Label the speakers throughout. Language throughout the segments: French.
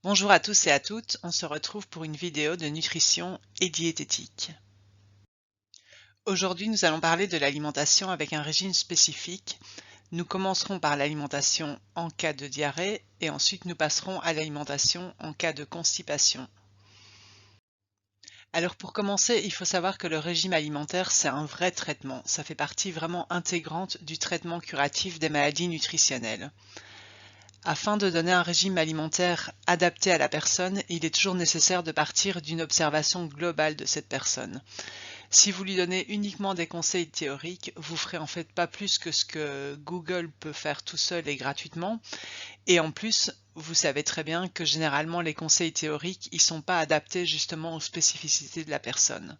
Speaker 1: Bonjour à tous et à toutes, on se retrouve pour une vidéo de nutrition et diététique. Aujourd'hui, nous allons parler de l'alimentation avec un régime spécifique. Nous commencerons par l'alimentation en cas de diarrhée et ensuite nous passerons à l'alimentation en cas de constipation. Alors pour commencer, il faut savoir que le régime alimentaire, c'est un vrai traitement. Ça fait partie vraiment intégrante du traitement curatif des maladies nutritionnelles. Afin de donner un régime alimentaire adapté à la personne, il est toujours nécessaire de partir d'une observation globale de cette personne. Si vous lui donnez uniquement des conseils théoriques, vous ferez en fait pas plus que ce que Google peut faire tout seul et gratuitement. Et en plus, vous savez très bien que généralement les conseils théoriques, ils sont pas adaptés justement aux spécificités de la personne.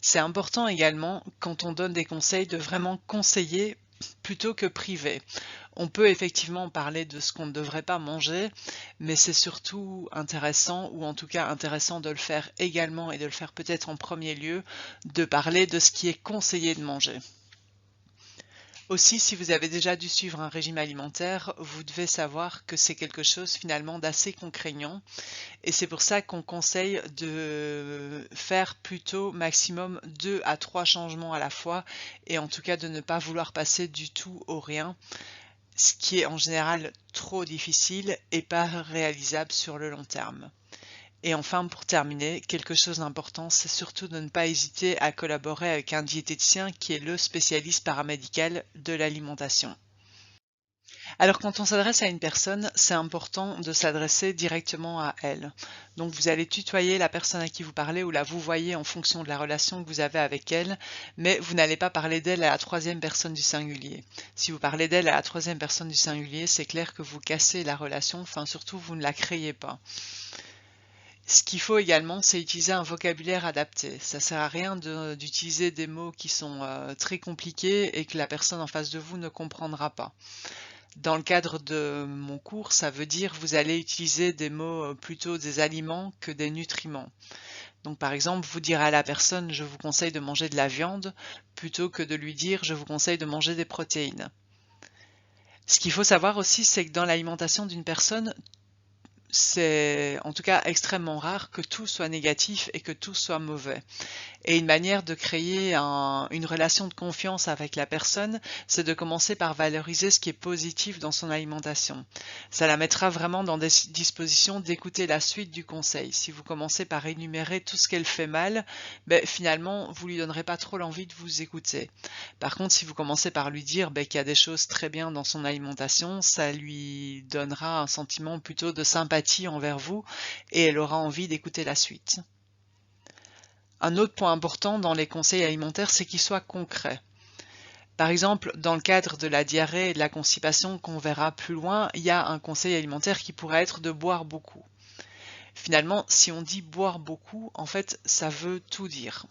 Speaker 1: C'est important également, quand on donne des conseils, de vraiment conseiller plutôt que priver. On peut effectivement parler de ce qu'on ne devrait pas manger, mais c'est surtout intéressant, ou en tout cas intéressant de le faire également et de le faire peut-être en premier lieu, de parler de ce qui est conseillé de manger. Aussi, si vous avez déjà dû suivre un régime alimentaire, vous devez savoir que c'est quelque chose finalement d'assez contraignant et c'est pour ça qu'on conseille de faire plutôt maximum 2 à 3 changements à la fois et en tout cas de ne pas vouloir passer du tout au rien, ce qui est en général trop difficile et pas réalisable sur le long terme. Et enfin, pour terminer, quelque chose d'important, c'est surtout de ne pas hésiter à collaborer avec un diététicien qui est le spécialiste paramédical de l'alimentation. Alors quand on s'adresse à une personne, c'est important de s'adresser directement à elle. Donc vous allez tutoyer la personne à qui vous parlez ou la vous voyez en fonction de la relation que vous avez avec elle, mais vous n'allez pas parler d'elle à la troisième personne du singulier. Si vous parlez d'elle à la troisième personne du singulier, c'est clair que vous cassez la relation, enfin surtout vous ne la créez pas. Ce qu'il faut également, c'est utiliser un vocabulaire adapté. Ça sert à rien d'utiliser des mots qui sont très compliqués et que la personne en face de vous ne comprendra pas. Dans le cadre de mon cours, ça veut dire vous allez utiliser des mots plutôt des aliments que des nutriments. Donc par exemple, vous direz à la personne je vous conseille de manger de la viande plutôt que de lui dire je vous conseille de manger des protéines. Ce qu'il faut savoir aussi, c'est que dans l'alimentation d'une personne, c'est en tout cas extrêmement rare que tout soit négatif et que tout soit mauvais. Et une manière de créer une relation de confiance avec la personne, c'est de commencer par valoriser ce qui est positif dans son alimentation. Ça la mettra vraiment dans des dispositions d'écouter la suite du conseil. Si vous commencez par énumérer tout ce qu'elle fait mal, finalement, vous lui donnerez pas trop l'envie de vous écouter. Par contre, si vous commencez par lui dire qu'il y a des choses très bien dans son alimentation, ça lui donnera un sentiment plutôt de sympathie envers vous et elle aura envie d'écouter la suite. Un autre point important dans les conseils alimentaires, c'est qu'ils soient concrets. Par exemple, dans le cadre de la diarrhée et de la constipation qu'on verra plus loin, il y a un conseil alimentaire qui pourrait être de boire beaucoup. Finalement, si on dit boire beaucoup, en fait, ça veut tout dire.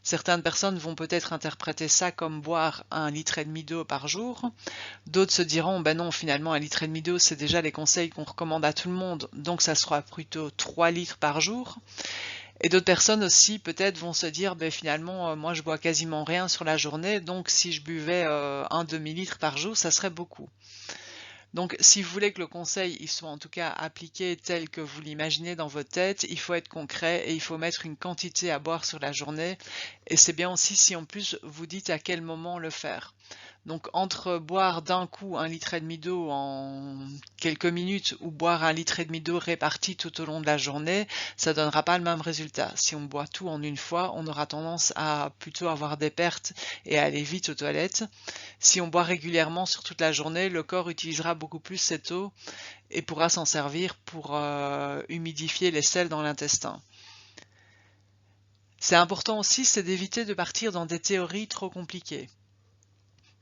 Speaker 1: Certaines personnes vont peut-être interpréter ça comme boire 1,5 litre d'eau par jour. D'autres se diront, ben non, finalement, 1,5 litre d'eau, c'est déjà les conseils qu'on recommande à tout le monde, donc ça sera plutôt 3 litres par jour. Et d'autres personnes aussi peut-être vont se dire finalement moi je bois quasiment rien sur la journée, donc si je buvais un demi-litre par jour, ça serait beaucoup. Donc si vous voulez que le conseil il soit en tout cas appliqué tel que vous l'imaginez dans votre tête, il faut être concret et il faut mettre une quantité à boire sur la journée. Et c'est bien aussi si en plus vous dites à quel moment le faire. Donc entre boire d'un coup 1,5 litre d'eau en quelques minutes ou boire 1,5 litre d'eau réparti tout au long de la journée, ça donnera pas le même résultat. Si on boit tout en une fois, on aura tendance à plutôt avoir des pertes et à aller vite aux toilettes. Si on boit régulièrement sur toute la journée, le corps utilisera beaucoup plus cette eau et pourra s'en servir pour humidifier les sels dans l'intestin. C'est important aussi, c'est d'éviter de partir dans des théories trop compliquées.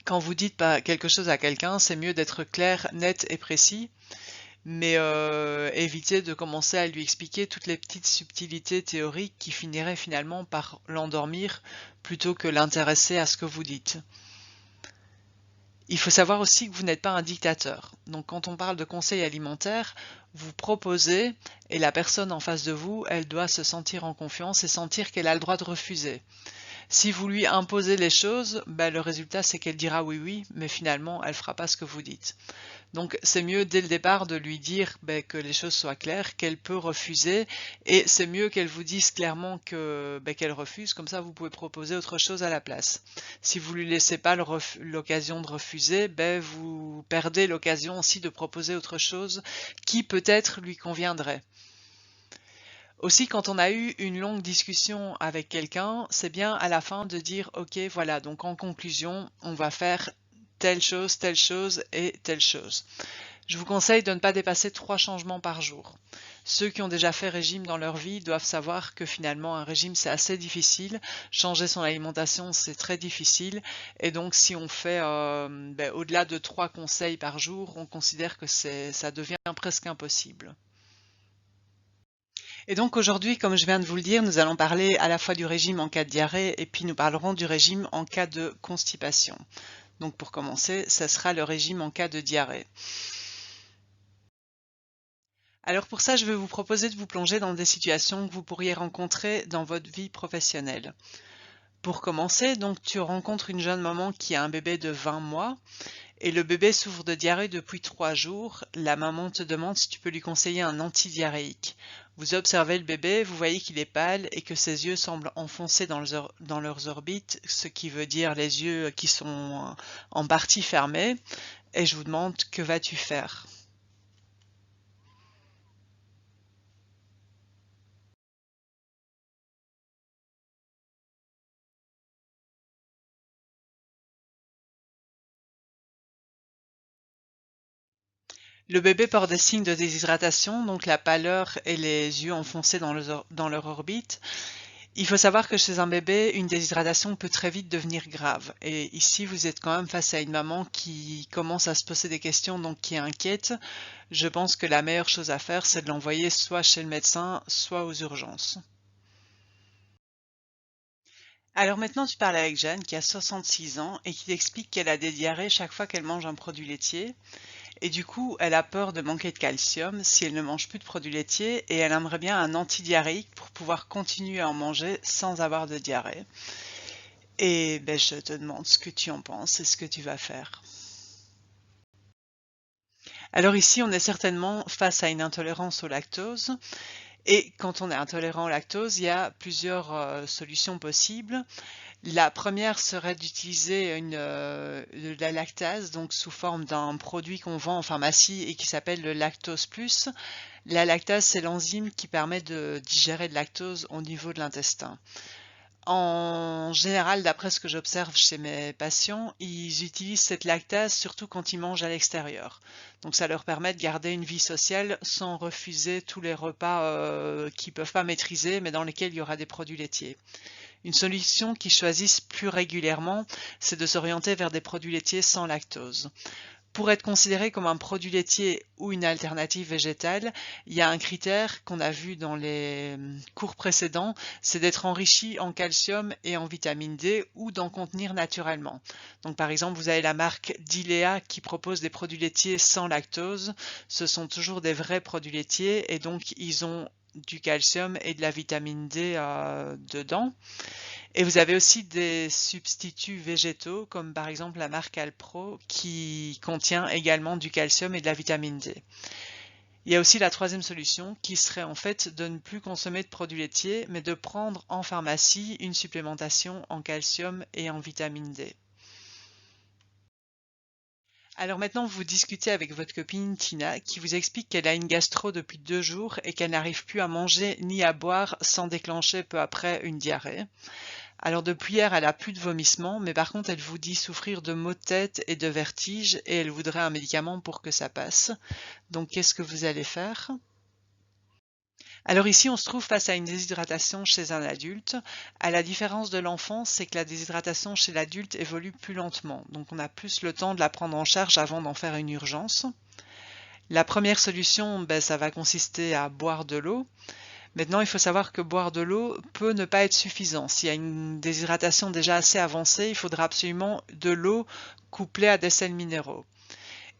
Speaker 1: Quand vous dites quelque chose à quelqu'un, c'est mieux d'être clair, net et précis, mais évitez de commencer à lui expliquer toutes les petites subtilités théoriques qui finiraient finalement par l'endormir plutôt que l'intéresser à ce que vous dites. Il faut savoir aussi que vous n'êtes pas un dictateur. Donc quand on parle de conseils alimentaires, vous proposez et la personne en face de vous, elle doit se sentir en confiance et sentir qu'elle a le droit de refuser. Si vous lui imposez les choses, ben, le résultat c'est qu'elle dira oui oui, mais finalement elle fera pas ce que vous dites. Donc c'est mieux dès le départ de lui dire ben, que les choses soient claires, qu'elle peut refuser, et c'est mieux qu'elle vous dise clairement que ben, qu'elle refuse, comme ça vous pouvez proposer autre chose à la place. Si vous lui laissez pas l'occasion de refuser, ben, vous perdez l'occasion aussi de proposer autre chose qui peut-être lui conviendrait. Aussi, quand on a eu une longue discussion avec quelqu'un, c'est bien à la fin de dire, OK, voilà, donc en conclusion, on va faire telle chose et telle chose. Je vous conseille de ne pas dépasser 3 changements par jour. Ceux qui ont déjà fait régime dans leur vie doivent savoir que finalement un régime c'est assez difficile, changer son alimentation c'est très difficile, et donc si on fait au-delà de 3 conseils par jour, on considère que ça devient presque impossible. Et donc aujourd'hui, comme je viens de vous le dire, nous allons parler à la fois du régime en cas de diarrhée et puis nous parlerons du régime en cas de constipation. Donc pour commencer, ça sera le régime en cas de diarrhée. Alors pour ça, je vais vous proposer de vous plonger dans des situations que vous pourriez rencontrer dans votre vie professionnelle. Pour commencer, donc tu rencontres une jeune maman qui a un bébé de 20 mois et le bébé souffre de diarrhée depuis 3 jours. La maman te demande si tu peux lui conseiller un antidiarrhéique. Vous observez le bébé, vous voyez qu'il est pâle et que ses yeux semblent enfoncés dans leurs orbites, ce qui veut dire les yeux qui sont en partie fermés. Et je vous demande, que vas-tu faire? Le bébé porte des signes de déshydratation, donc la pâleur et les yeux enfoncés dans leur orbite. Il faut savoir que chez un bébé, une déshydratation peut très vite devenir grave. Et ici, vous êtes quand même face à une maman qui commence à se poser des questions, donc qui est inquiète. Je pense que la meilleure chose à faire, c'est de l'envoyer soit chez le médecin, soit aux urgences. Alors maintenant, tu parles avec Jeanne, qui a 66 ans et qui t'explique qu'elle a des diarrhées chaque fois qu'elle mange un produit laitier. Et du coup, elle a peur de manquer de calcium si elle ne mange plus de produits laitiers et elle aimerait bien un antidiarrhéique pour pouvoir continuer à en manger sans avoir de diarrhée. Et ben, je te demande ce que tu en penses et ce que tu vas faire. Alors ici, on est certainement face à une intolérance au lactose. Et quand on est intolérant au lactose, il y a plusieurs solutions possibles. La première serait d'utiliser de la lactase, donc sous forme d'un produit qu'on vend en pharmacie et qui s'appelle le Lactose Plus. La lactase, c'est l'enzyme qui permet de digérer le lactose au niveau de l'intestin. En général, d'après ce que j'observe chez mes patients, ils utilisent cette lactase surtout quand ils mangent à l'extérieur. Donc ça leur permet de garder une vie sociale sans refuser tous les repas qu'ils ne peuvent pas maîtriser, mais dans lesquels il y aura des produits laitiers. Une solution qu'ils choisissent plus régulièrement, c'est de s'orienter vers des produits laitiers sans lactose. Pour être considéré comme un produit laitier ou une alternative végétale, il y a un critère qu'on a vu dans les cours précédents, c'est d'être enrichi en calcium et en vitamine D ou d'en contenir naturellement. Donc par exemple, vous avez la marque Dilea qui propose des produits laitiers sans lactose. Ce sont toujours des vrais produits laitiers et donc ils ont du calcium et de la vitamine D dedans. Et vous avez aussi des substituts végétaux, comme par exemple la marque Alpro, qui contient également du calcium et de la vitamine D. Il y a aussi la troisième solution, qui serait en fait de ne plus consommer de produits laitiers, mais de prendre en pharmacie une supplémentation en calcium et en vitamine D. Alors maintenant, vous discutez avec votre copine Tina, qui vous explique qu'elle a une gastro depuis 2 jours et qu'elle n'arrive plus à manger ni à boire sans déclencher peu après une diarrhée. Alors depuis hier, elle a plus de vomissements, mais par contre, elle vous dit souffrir de maux de tête et de vertiges et elle voudrait un médicament pour que ça passe. Donc qu'est-ce que vous allez faire? Alors ici, on se trouve face à une déshydratation chez un adulte. À la différence de l'enfant, c'est que la déshydratation chez l'adulte évolue plus lentement. Donc on a plus le temps de la prendre en charge avant d'en faire une urgence. La première solution, ça va consister à boire de l'eau. Maintenant, il faut savoir que boire de l'eau peut ne pas être suffisant. S'il y a une déshydratation déjà assez avancée, il faudra absolument de l'eau couplée à des sels minéraux.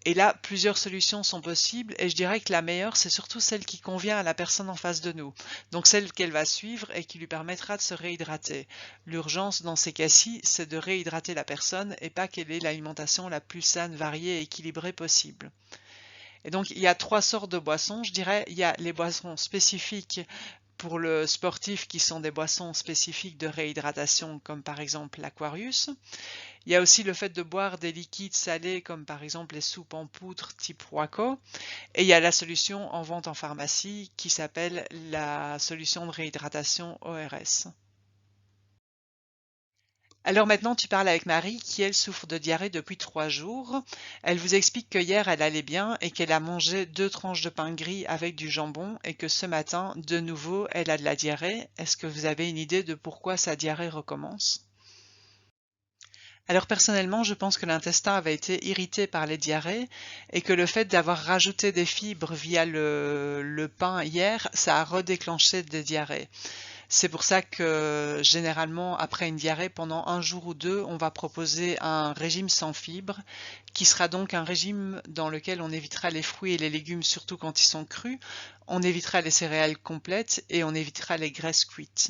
Speaker 1: Et là, plusieurs solutions sont possibles et je dirais que la meilleure, c'est surtout celle qui convient à la personne en face de nous. Donc celle qu'elle va suivre et qui lui permettra de se réhydrater. L'urgence dans ces cas-ci, c'est de réhydrater la personne et pas quelle est l'alimentation la plus saine, variée et équilibrée possible. Et donc, il y a trois sortes de boissons, je dirais. Il y a les boissons spécifiques pour le sportif qui sont des boissons spécifiques de réhydratation, comme par exemple l'Aquarius. Il y a aussi le fait de boire des liquides salés, comme par exemple les soupes en poudre type Waco. Et il y a la solution en vente en pharmacie qui s'appelle la solution de réhydratation ORS. Alors maintenant, tu parles avec Marie qui, elle, souffre de diarrhée depuis 3 jours. Elle vous explique que hier, elle allait bien et qu'elle a mangé 2 tranches de pain gris avec du jambon et que ce matin, de nouveau, elle a de la diarrhée. Est-ce que vous avez une idée de pourquoi sa diarrhée recommence? Alors personnellement, je pense que l'intestin avait été irrité par les diarrhées et que le fait d'avoir rajouté des fibres via le pain hier, ça a redéclenché des diarrhées. C'est pour ça que généralement, après une diarrhée, pendant 1 jour ou 2, on va proposer un régime sans fibres, qui sera donc un régime dans lequel on évitera les fruits et les légumes, surtout quand ils sont crus, on évitera les céréales complètes et on évitera les graisses cuites.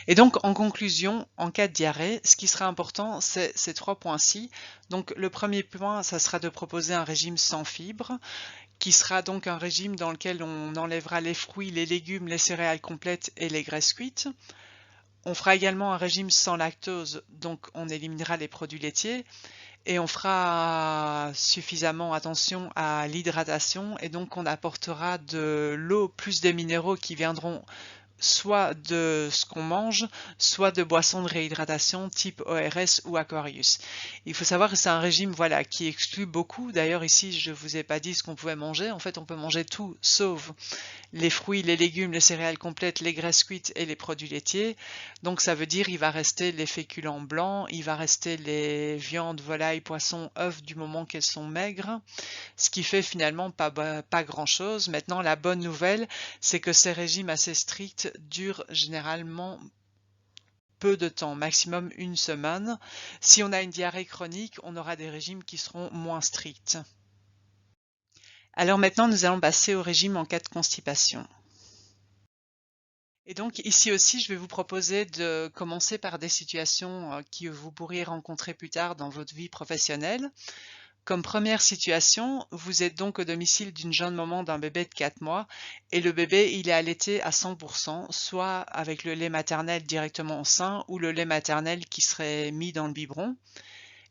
Speaker 1: Et donc, en conclusion, en cas de diarrhée, ce qui sera important, c'est ces 3 points-ci. Donc, le premier point, ça sera de proposer un régime sans fibres, qui sera donc un régime dans lequel on enlèvera les fruits, les légumes, les céréales complètes et les graisses cuites. On fera également un régime sans lactose, donc on éliminera les produits laitiers. Et on fera suffisamment attention à l'hydratation et donc on apportera de l'eau plus des minéraux qui viendront soit de ce qu'on mange, soit de boissons de réhydratation type ORS ou Aquarius. Il faut savoir que c'est un régime voilà, qui exclut beaucoup. D'ailleurs, ici, je ne vous ai pas dit ce qu'on pouvait manger. En fait, on peut manger tout sauf les fruits, les légumes, les céréales complètes, les graisses cuites et les produits laitiers. Donc ça veut dire il va rester les féculents blancs, il va rester les viandes, volailles, poissons, œufs du moment qu'elles sont maigres, ce qui fait finalement pas grand-chose. Maintenant, la bonne nouvelle, c'est que ces régimes assez stricts durent généralement peu de temps, maximum 1 semaine. Si on a une diarrhée chronique, on aura des régimes qui seront moins stricts. Alors maintenant, nous allons passer au régime en cas de constipation. Et donc ici aussi, je vais vous proposer de commencer par des situations que vous pourriez rencontrer plus tard dans votre vie professionnelle. Comme première situation, vous êtes donc au domicile d'une jeune maman d'un bébé de 4 mois et le bébé, il est allaité à 100%, soit avec le lait maternel directement au sein ou le lait maternel qui serait mis dans le biberon.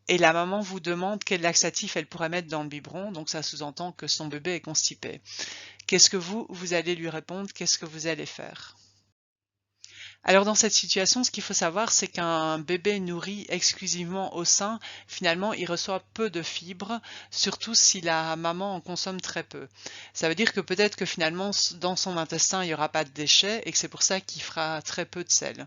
Speaker 1: Et la maman vous demande quel laxatif elle pourrait mettre dans le biberon, donc ça sous-entend que son bébé est constipé. Qu'est-ce que vous allez lui répondre? Qu'est-ce que vous allez faire? Alors dans cette situation, ce qu'il faut savoir, c'est qu'un bébé nourri exclusivement au sein, finalement, il reçoit peu de fibres, surtout si la maman en consomme très peu. Ça veut dire que peut-être que finalement, dans son intestin, il n'y aura pas de déchets et que c'est pour ça qu'il fera très peu de sel.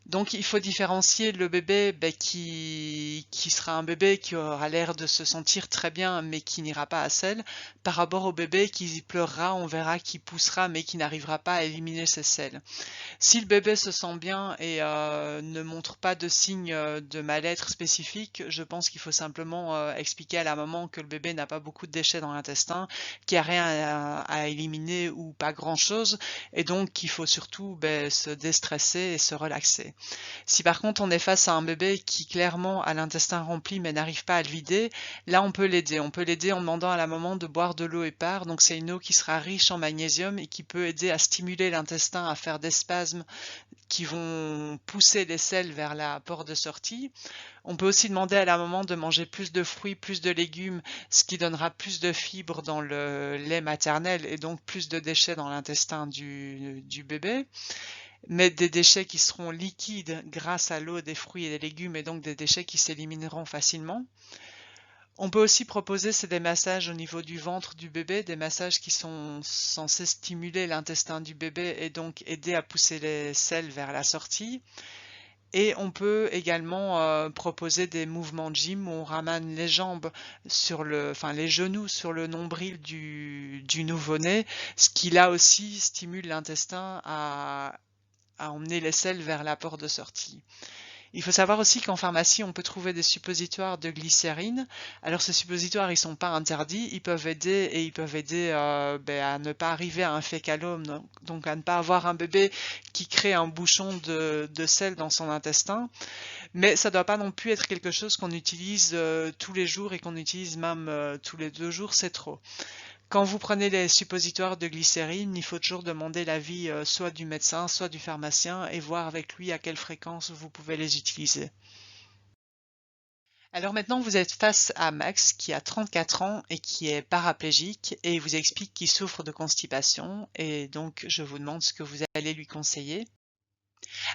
Speaker 1: Donc il faut différencier le bébé qui sera un bébé qui aura l'air de se sentir très bien mais qui n'ira pas à sel par rapport au bébé qui pleurera, on verra, qui poussera mais qui n'arrivera pas à éliminer ses sels. Si le bébé se sent bien et ne montre pas de signes de mal-être spécifiques, je pense qu'il faut simplement expliquer à la maman que le bébé n'a pas beaucoup de déchets dans l'intestin, qu'il n'y a rien à éliminer ou pas grand-chose, et donc qu'il faut surtout se déstresser et se relaxer. Si par contre on est face à un bébé qui clairement a l'intestin rempli mais n'arrive pas à le vider, là on peut l'aider. On peut l'aider en demandant à la maman de boire de l'eau épars, donc c'est une eau qui sera riche en magnésium et qui peut aider à stimuler l'intestin à faire des spasmes qui vont pousser les selles vers la porte de sortie. On peut aussi demander à la maman de manger plus de fruits, plus de légumes, ce qui donnera plus de fibres dans le lait maternel et donc plus de déchets dans l'intestin du bébé. Mais des déchets qui seront liquides grâce à l'eau des fruits et des légumes et donc des déchets qui s'élimineront facilement. On peut aussi proposer c'est des massages au niveau du ventre du bébé, des massages qui sont censés stimuler l'intestin du bébé et donc aider à pousser les selles vers la sortie. Et on peut également proposer des mouvements de gym où on ramène les jambes les genoux sur le nombril du nouveau-né, ce qui là aussi stimule l'intestin à emmener les selles vers la porte de sortie. Il faut savoir aussi qu'en pharmacie, on peut trouver des suppositoires de glycérine. Alors ces suppositoires, ils sont pas interdits, ils peuvent aider et ils peuvent aider à ne pas arriver à un fécalome, donc à ne pas avoir un bébé qui crée un bouchon de sel dans son intestin. Mais ça doit pas non plus être quelque chose qu'on utilise tous les jours et qu'on utilise même tous les 2 jours, c'est trop. Quand vous prenez les suppositoires de glycérine, il faut toujours demander l'avis soit du médecin, soit du pharmacien et voir avec lui à quelle fréquence vous pouvez les utiliser. Alors maintenant, vous êtes face à Max qui a 34 ans et qui est paraplégique et il vous explique qu'il souffre de constipation et donc je vous demande ce que vous allez lui conseiller.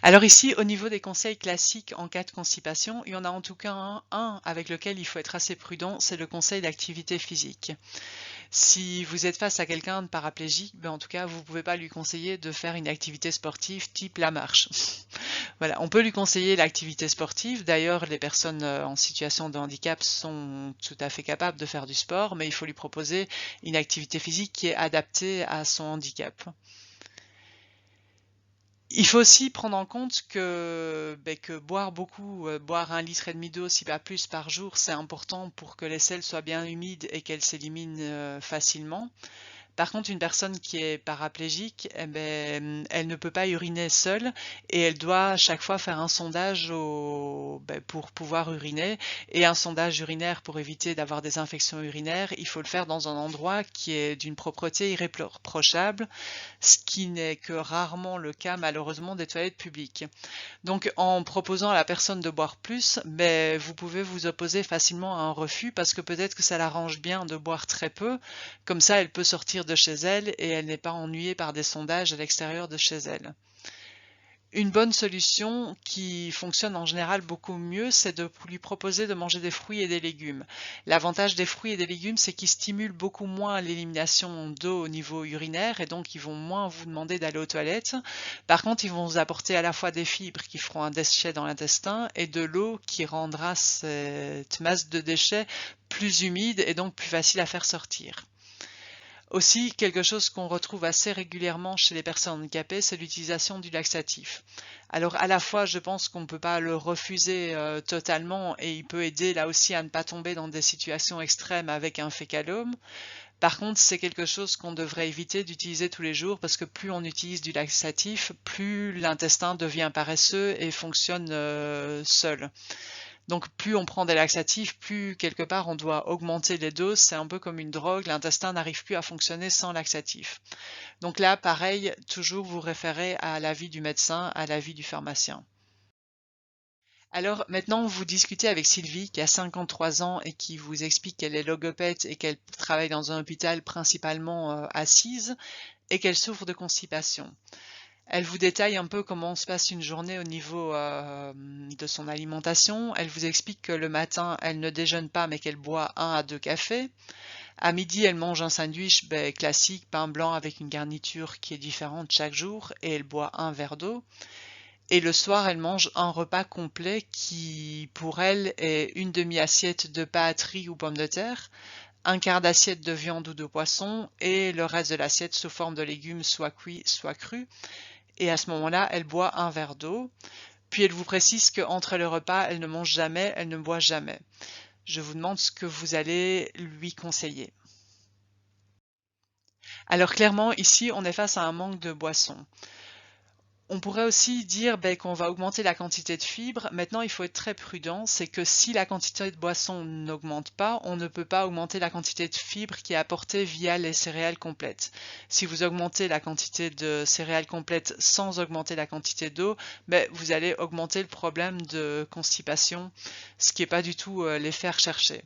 Speaker 1: Alors ici, au niveau des conseils classiques en cas de constipation, il y en a en tout cas un avec lequel il faut être assez prudent, c'est le conseil d'activité physique. Si vous êtes face à quelqu'un de paraplégique, en tout cas, vous ne pouvez pas lui conseiller de faire une activité sportive type la marche. Voilà, on peut lui conseiller l'activité sportive. D'ailleurs, les personnes en situation de handicap sont tout à fait capables de faire du sport, mais il faut lui proposer une activité physique qui est adaptée à son handicap. Il faut aussi prendre en compte que boire beaucoup, boire 1,5 litre d'eau, si pas plus par jour, c'est important pour que les selles soient bien humides et qu'elles s'éliminent facilement. Par contre, une personne qui est paraplégique, elle ne peut pas uriner seule et elle doit à chaque fois faire un sondage pour pouvoir uriner. Et un sondage urinaire pour éviter d'avoir des infections urinaires, il faut le faire dans un endroit qui est d'une propreté irréprochable, ce qui n'est que rarement le cas malheureusement des toilettes publiques. Donc en proposant à la personne de boire plus, vous pouvez vous opposer facilement à un refus parce que peut-être que ça l'arrange bien de boire très peu, comme ça elle peut sortir de chez elle et elle n'est pas ennuyée par des sondages à l'extérieur de chez elle. Une bonne solution qui fonctionne en général beaucoup mieux, c'est de lui proposer de manger des fruits et des légumes. L'avantage des fruits et des légumes, c'est qu'ils stimulent beaucoup moins l'élimination d'eau au niveau urinaire et donc ils vont moins vous demander d'aller aux toilettes. Par contre, ils vont vous apporter à la fois des fibres qui feront un déchet dans l'intestin et de l'eau qui rendra cette masse de déchets plus humide et donc plus facile à faire sortir. Aussi, quelque chose qu'on retrouve assez régulièrement chez les personnes handicapées, c'est l'utilisation du laxatif. Alors à la fois, je pense qu'on ne peut pas le refuser totalement et il peut aider là aussi à ne pas tomber dans des situations extrêmes avec un fécalome. Par contre, c'est quelque chose qu'on devrait éviter d'utiliser tous les jours parce que plus on utilise du laxatif, plus l'intestin devient paresseux et fonctionne seul. Donc plus on prend des laxatifs, plus quelque part on doit augmenter les doses. C'est un peu comme une drogue, l'intestin n'arrive plus à fonctionner sans laxatif. Donc là, pareil, toujours vous référez à l'avis du médecin, à l'avis du pharmacien. Alors maintenant, vous discutez avec Sylvie qui a 53 ans et qui vous explique qu'elle est logopède et qu'elle travaille dans un hôpital principalement assise et qu'elle souffre de constipation. Elle vous détaille un peu comment se passe une journée au niveau de son alimentation. Elle vous explique que le matin, elle ne déjeune pas mais qu'elle boit 1 à 2 cafés. À midi, elle mange un sandwich classique, pain blanc avec une garniture qui est différente chaque jour et elle boit 1 verre d'eau. Et le soir, elle mange un repas complet qui, pour elle, est une demi-assiette de pâtes, riz ou pommes de terre, un quart d'assiette de viande ou de poisson et le reste de l'assiette sous forme de légumes soit cuits, soit crus. Et à ce moment-là, elle boit 1 verre d'eau. Puis elle vous précise qu'entre les repas, elle ne mange jamais, elle ne boit jamais. Je vous demande ce que vous allez lui conseiller. Alors clairement, ici, on est face à un manque de boissons. On pourrait aussi dire qu'on va augmenter la quantité de fibres. Maintenant, il faut être très prudent. C'est que si la quantité de boisson n'augmente pas, on ne peut pas augmenter la quantité de fibres qui est apportée via les céréales complètes. Si vous augmentez la quantité de céréales complètes sans augmenter la quantité d'eau, vous allez augmenter le problème de constipation, ce qui n'est pas du tout l'effet recherché.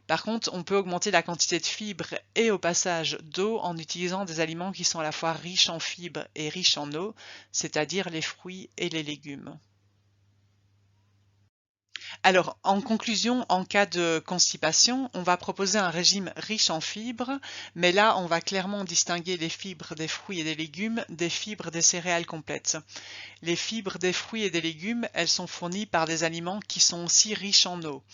Speaker 1: Par contre, on peut augmenter la quantité de fibres et au passage d'eau en utilisant des aliments qui sont à la fois riches en fibres et riches en eau, c'est-à-dire les fruits et les légumes. Alors, en conclusion, en cas de constipation, on va proposer un régime riche en fibres, mais là, on va clairement distinguer les fibres des fruits et des légumes des fibres des céréales complètes. Les fibres des fruits et des légumes, elles sont fournies par des aliments qui sont aussi riches en eau.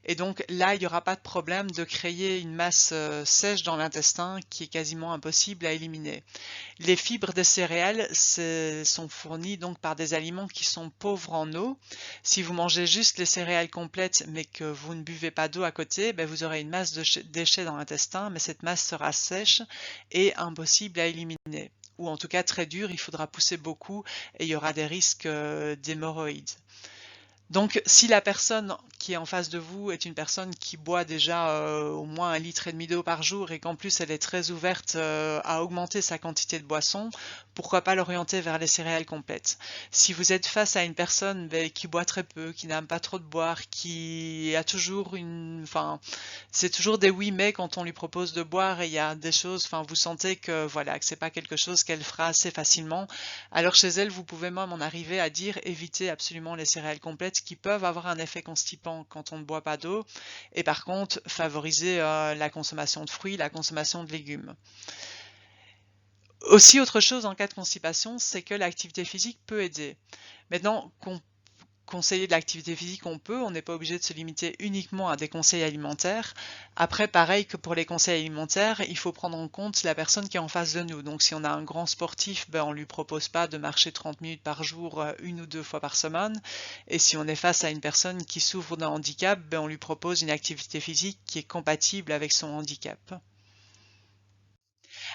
Speaker 1: Et donc là, il n'y aura pas de problème de créer une masse sèche dans l'intestin qui est quasiment impossible à éliminer. Les fibres des céréales sont fournies donc par des aliments qui sont pauvres en eau. Si vous mangez juste les céréales complètes mais que vous ne buvez pas d'eau à côté, ben vous aurez une masse de déchets dans l'intestin, mais cette masse sera sèche et impossible à éliminer. Ou en tout cas très dure, il faudra pousser beaucoup et il y aura des risques d'hémorroïdes. Donc, si la personne qui est en face de vous est une personne qui boit déjà au moins 1,5 litre d'eau par jour et qu'en plus elle est très ouverte à augmenter sa quantité de boisson, pourquoi pas l'orienter vers les céréales complètes. Si vous êtes face à une personne qui boit très peu, qui n'aime pas trop de boire, qui a toujours enfin, c'est toujours des oui mais quand on lui propose de boire et il y a des choses, enfin, vous sentez que voilà, que c'est pas quelque chose qu'elle fera assez facilement. Alors chez elle, vous pouvez même en arriver à dire éviter absolument les céréales complètes qui peuvent avoir un effet constipant quand on ne boit pas d'eau et par contre favoriser la consommation de fruits, la consommation de légumes. Aussi autre chose en cas de constipation, c'est que l'activité physique peut aider. Maintenant, conseiller de l'activité physique, on peut, on n'est pas obligé de se limiter uniquement à des conseils alimentaires. Après, pareil que pour les conseils alimentaires, il faut prendre en compte la personne qui est en face de nous. Donc si on a un grand sportif, ben, on lui propose pas de marcher 30 minutes par jour, 1 ou 2 fois par semaine. Et si on est face à une personne qui souffre d'un handicap, ben, on lui propose une activité physique qui est compatible avec son handicap.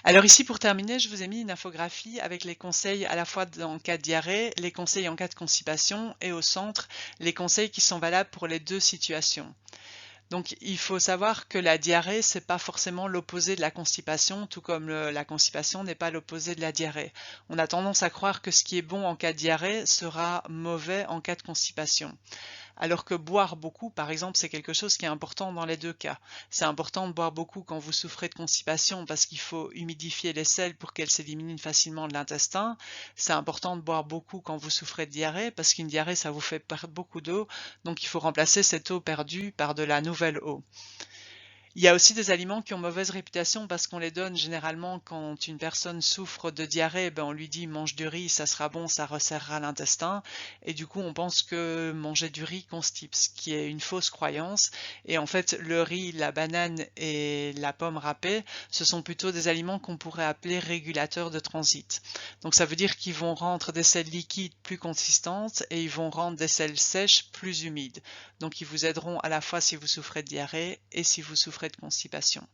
Speaker 1: Alors ici, pour terminer, je vous ai mis une infographie avec les conseils à la fois en cas de diarrhée, les conseils en cas de constipation et au centre, les conseils qui sont valables pour les deux situations. Donc il faut savoir que la diarrhée, c'est pas forcément l'opposé de la constipation, tout comme la constipation n'est pas l'opposé de la diarrhée. On a tendance à croire que ce qui est bon en cas de diarrhée sera mauvais en cas de constipation. Alors que boire beaucoup, par exemple, c'est quelque chose qui est important dans les deux cas. C'est important de boire beaucoup quand vous souffrez de constipation parce qu'il faut humidifier les selles pour qu'elles s'éliminent facilement de l'intestin. C'est important de boire beaucoup quand vous souffrez de diarrhée parce qu'une diarrhée, ça vous fait perdre beaucoup d'eau. Donc il faut remplacer cette eau perdue par de la nouvelle eau. Il y a aussi des aliments qui ont mauvaise réputation parce qu'on les donne généralement quand une personne souffre de diarrhée, ben on lui dit mange du riz, ça sera bon, ça resserrera l'intestin. Et du coup, on pense que manger du riz constipe, ce qui est une fausse croyance. Et en fait, le riz, la banane et la pomme râpée, ce sont plutôt des aliments qu'on pourrait appeler régulateurs de transit. Donc ça veut dire qu'ils vont rendre des selles liquides plus consistantes et ils vont rendre des selles sèches plus humides. Donc ils vous aideront à la fois si vous souffrez de diarrhée et si vous souffrez de constipation.